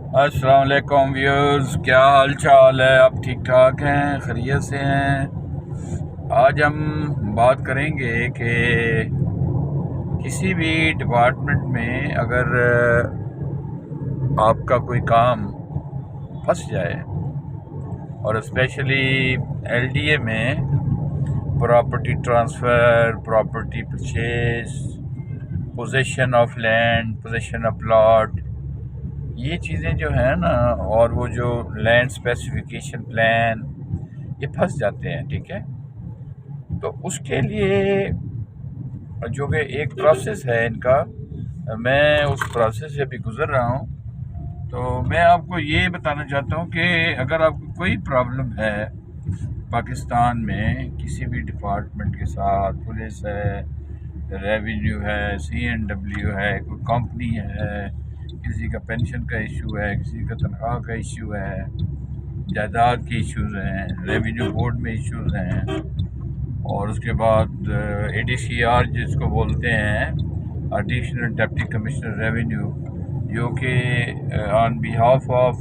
अस्सलाम वालेकुम व्यूअर्स, क्या हाल चाल है? आप ठीक ठाक हैं, खैरियत से हैं? आज हम बात करेंगे कि किसी भी डिपार्टमेंट में अगर आपका कोई काम फंस जाए और स्पेशली एलडीए में property transfer, property purchase, position of land, position of plot, ये चीज़ें जो है ना, और वो जो लैंड स्पेसिफिकेशन प्लान, ये फंस जाते हैं। ठीक है, तो उसके लिए जो कि एक प्रोसेस है इनका, मैं उस प्रोसेस से भी गुज़र रहा हूँ। तो मैं आपको ये बताना चाहता हूँ कि अगर आपको कोई प्रॉब्लम है पाकिस्तान में किसी भी डिपार्टमेंट के साथ, पुलिस है, रेवेन्यू है, CNW है, कोई कंपनी है, किसी का पेंशन का इशू है, किसी का तनख्वाह का इशू है, जायदाद के इश्यूज़ हैं, रेवेन्यू बोर्ड में इश्यूज़ हैं, और उसके बाद ADCR जिसको बोलते हैं, एडिशनल डिप्टी कमिश्नर रेवेन्यू, जो कि ऑन बिहाफ ऑफ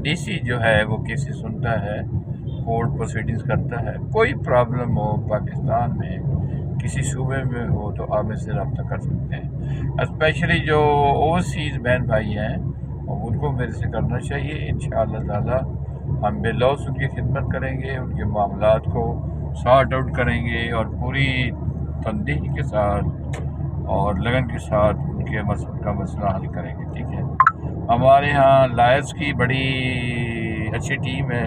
DC जो है वो केसेस सुनता है, कोर्ट प्रोसीडिंग्स करता है। कोई प्रॉब्लम हो पाकिस्तान में, किसी सूबे में हो, तो आप इससे रब्ता कर सकते हैं। स्पेशली जो ओवरसीज़ बहन भाई हैं, उनको मेरे से करना चाहिए। इंशाअल्लाह ताला हम बेलौस उनकी खिदमत करेंगे, उनके मामलात को सॉर्ट आउट करेंगे और पूरी तनदीही के साथ और लगन के साथ उनके मसला हल करेंगे। ठीक है, हमारे यहाँ लायर्स की बड़ी अच्छी टीम है,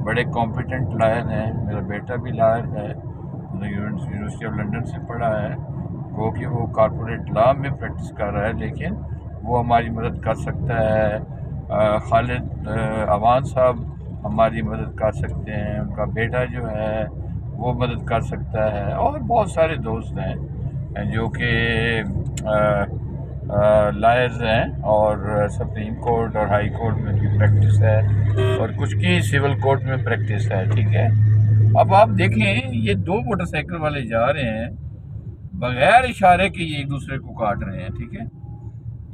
बड़े कॉम्पिटेंट लायर हैं। मेरा बेटा भी लायर है, यूनिवर्सिटी ऑफ लंदन से पढ़ा है, वो कि वो कॉर्पोरेट लॉ में प्रैक्टिस कर रहा है, लेकिन वो हमारी मदद कर सकता है। खालिद अवान साहब हमारी मदद कर सकते हैं, उनका बेटा जो है वो मदद कर सकता है, और बहुत सारे दोस्त हैं जो कि लायर्स हैं, और सुप्रीम कोर्ट और हाई कोर्ट में भी प्रैक्टिस है, और कुछ की सिविल कोर्ट में प्रैक्टिस है। ठीक है, अब आप देखें, ये दो मोटरसाइकिल वाले जा रहे हैं, बगैर इशारे के ये एक दूसरे को काट रहे हैं। ठीक है,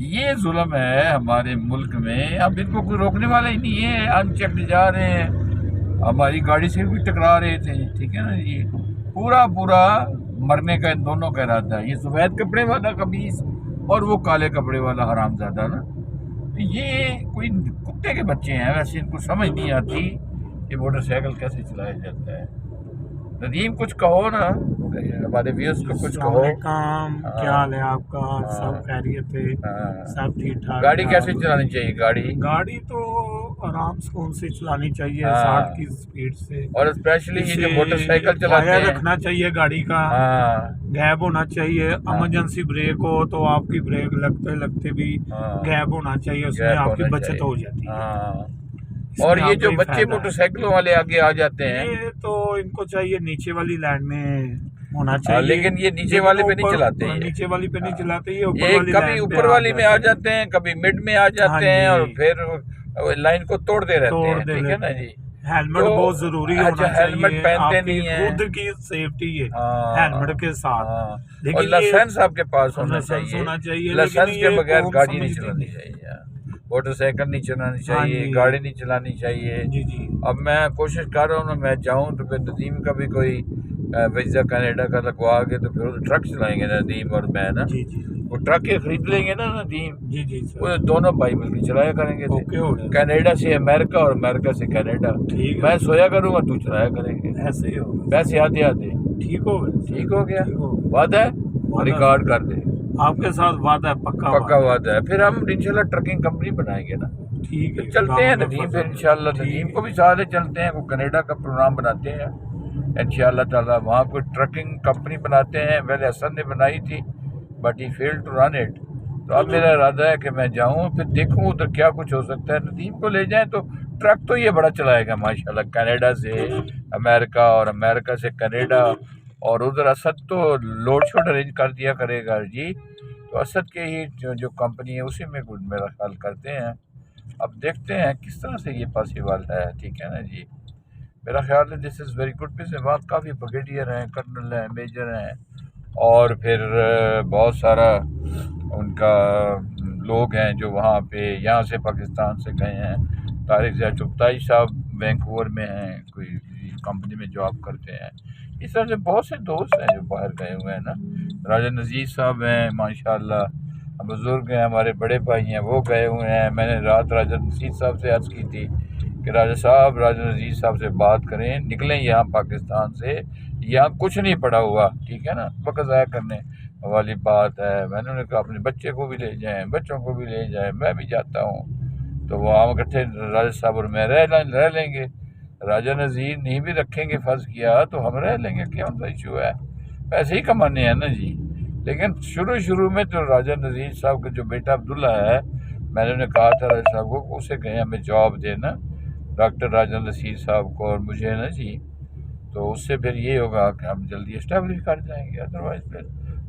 ये जुल्म है हमारे मुल्क में। अब इनको कोई रोकने वाला ही नहीं है, अनचेक्ड जा रहे हैं, हमारी गाड़ी से भी टकरा रहे थे। ठीक है ना, ये पूरा पूरा मरने का इन दोनों का इरादा है। ये सफ़ेद कपड़े वाला कमीज और वो काले कपड़े वाला हरामजादा ना, ये कोई कुत्ते के बच्चे हैं। वैसे इनको समझ नहीं आती कि मोटरसाइकिल कैसे चलाया जाता है। नदीम, कुछ कहो ना, हमारे व्यूअर्स को कुछ कहो। क्या हाल है आपका? सब खैरियत है? सब ठीक ठाक? गाड़ी कैसे चलानी चाहिए? गाड़ी तो आराम सुकून से चलानी चाहिए, 60 की स्पीड से। और स्पेशली ये जो मोटरसाइकिल चलाते हैं, रखना चाहिए गाड़ी का, गैप होना चाहिए। इमरजेंसी ब्रेक हो तो आपकी ब्रेक लगते लगते भी गैप होना चाहिए, उसमें आपकी बचत हो जाती है। और ये जो बच्चे मोटरसाइकिलों वाले आगे आ जाते हैं, ये तो इनको चाहिए नीचे वाली लाइन में होना चाहिए, लेकिन ये नीचे वाले पे नहीं चलाते हैं। नीचे वाली पे नहीं चलाते, ये कभी ऊपर वाली में आ जाते हैं, कभी मिड में आ जाते हैं, और फिर लाइन को तोड़ते रहते हैं। ठीक है ना जी, हेलमेट बहुत जरूरी होना चाहिए। हेलमेट पहनते नहीं है, खुद की सेफ्टी है हेलमेट के साथ। लेकिन लाइसेंस आपके पास होना चाहिए। लाइसेंस के बगैर गाड़ी नहीं चलानी चाहिए, मोटरसाइकिल नहीं चलानी चाहिए, गाड़ी नहीं चलानी चाहिए। जी जी। अब मैं कोशिश कर रहा हूँ ना, मैं जाऊँ तो फिर नदीम का भी कोई वीज़ा कनाडा का लगवा के, तो फिर ट्रक चलाएंगे नदीम और मैं ना। जी जी। वो ट्रक के खरीद लेंगे ना नदीम। जी जी। वो दोनों भाई मिलकर चलाया करेंगे, कनाडा से अमेरिका और अमेरिका से कनाडा। मैं सोया करूँगा, तू चलाया करेंगे, ऐसे ही हो। वैसे आते आते ठीक हो गया। वादा है, रिकॉर्ड कर दे, आपके साथ वादा है, पक्का वादा है। फिर हम इंशाल्लाह ट्रकिंग कंपनी बनाएंगे ना। ठीक है, चलते हैं नदीम, फिर इंशाल्लाह नदीम को भी साथ चलते हैं, वो कनाडा का प्रोग्राम बनाते हैं इंशाल्लाह ताला, वहाँ कोई ट्रकिंग कंपनी बनाते हैं। पहले हसन ने बनाई थी, but he failed to run it. तो अब मेरा इरादा है कि मैं जाऊँ, फिर देखूँ उधर क्या कुछ हो सकता है। नदीम को ले जाएं तो ट्रक तो ये बड़ा चलाएगा माशाल्लाह, कनाडा से अमेरिका और अमेरिका से कनाडा, और उधर असद तो लोड शोड अरेंज कर दिया करेगा जी। तो असद के ही जो कंपनी है उसी में कुछ मेरा ख्याल करते हैं। अब देखते हैं किस तरह से ये पॉसिबल है। ठीक है ना जी, मेरा ख्याल है दिस इज़ वेरी गुड। इसमें बात काफ़ी ब्रिगेडियर हैं, कर्नल हैं, मेजर हैं, और फिर बहुत सारा उनका लोग हैं जो वहाँ पे यहाँ से पाकिस्तान से गए हैं। तारिक ज़िया चुगताई साहब वैंकूवर में हैं, कोई कंपनी में जॉब करते हैं। इस तरह से बहुत से दोस्त हैं जो बाहर गए हुए हैं ना। राजा नज़ीर साहब हैं माशाल्लाह, बुज़ुर्ग हैं, हमारे बड़े भाई हैं, वो गए हुए हैं। मैंने रात राजा नज़ीर साहब से अर्ज़ की थी कि राजा नज़ीर साहब से बात करें, निकलें यहाँ पाकिस्तान से, यहाँ कुछ नहीं पड़ा हुआ, ठीक है ना, वक्त ज़ाया करने वाली बात है। मैंने उन्हें कहा अपने बच्चे को भी ले जाएं, बच्चों को भी ले जाएं, मैं भी जाता हूँ, तो वो हम इकट्ठे राजा साहब और मैं रह लेंगे। राजा नज़ीर नहीं भी रखेंगे फर्ज किया तो हम रह लेंगे, क्या उनका इशू है, पैसे ही कमाने हैं ना जी। लेकिन शुरू में तो राजा नज़ीर साहब का जो बेटा अब्दुल्ला है, मैंने उन्हें कहा था राजा साहब को, उसे कहें हमें जॉब देना, डॉक्टर राजा नज़ीर साहब को और मुझे ना जी, तो उससे फिर ये होगा कि हम जल्दी इस्टेब्लिश कर जाएंगे। अदरवाइज फिर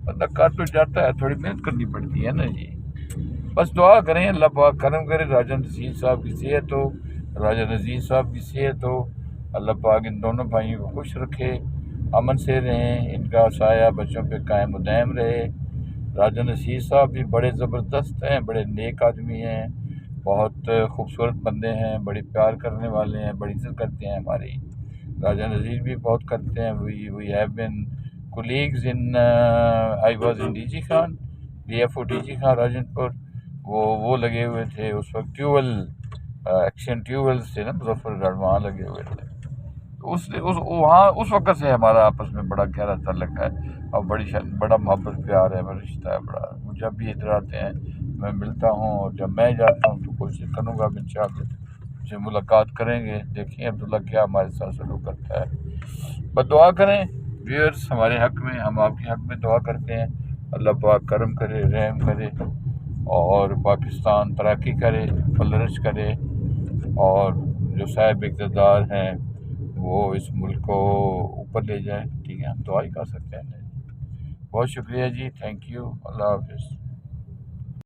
बंदा कर तो जाता है, थोड़ी मेहनत करनी पड़ती है ना जी। बस दुआ करें अल्लाह पाक करम करे, राजा नज़ीर साहब की सेहत हो, राजा नज़ीर साहब की सेहत हो, अल्लाह पाक इन दोनों भाइयों को खुश रखे, अमन से रहें, इनका साया बच्चों पे कायम दायम रहे। राजा नज़ीर साहब भी बड़े ज़बरदस्त हैं, बड़े नेक आदमी हैं, बहुत खूबसूरत बंदे हैं, बड़े प्यार करने वाले हैं, बड़ी इज़्ज़त करते हैं हमारी। राजा नज़ीर भी बहुत करते हैं। We have been colleagues in I was in DG Khan, DFO DG Khan Rajanpur, वो लगे हुए थे उस वक्त, ट्यूबवेल एक्शन ट्यूबवेल्स थे ना मुजफ्फरगढ़, वहाँ लगे हुए थे। वहाँ उस वक्त से हमारा आपस में बड़ा गहरा ताल्लुक है और बड़ा मोहब्बत प्यार है, बड़ा रिश्ता है बड़ा। जब भी इधर आते हैं मैं मिलता हूँ, और जब मैं जाता हूँ तो कोशिश करूँगा कि इंशाअल्लाह से मुलाकात करेंगे। देखिए अब्दुल्ला क्या हमारे साथ सलूक करता है। बस दुआ करें व्यूअर्स हमारे हक़ में, हम आपके हक़ में दुआ करते हैं, अल्लाह पाक करम करे, रहम करे और पाकिस्तान तरक्की करे, फ्लरिश करे, और जो साहिब इक़्तिदार हैं वो इस मुल्क को ऊपर ले जाए। ठीक है, हम दुआ ही कर सकते हैं। बहुत शुक्रिया जी, थैंक यू, अल्लाह हाफ़िज़।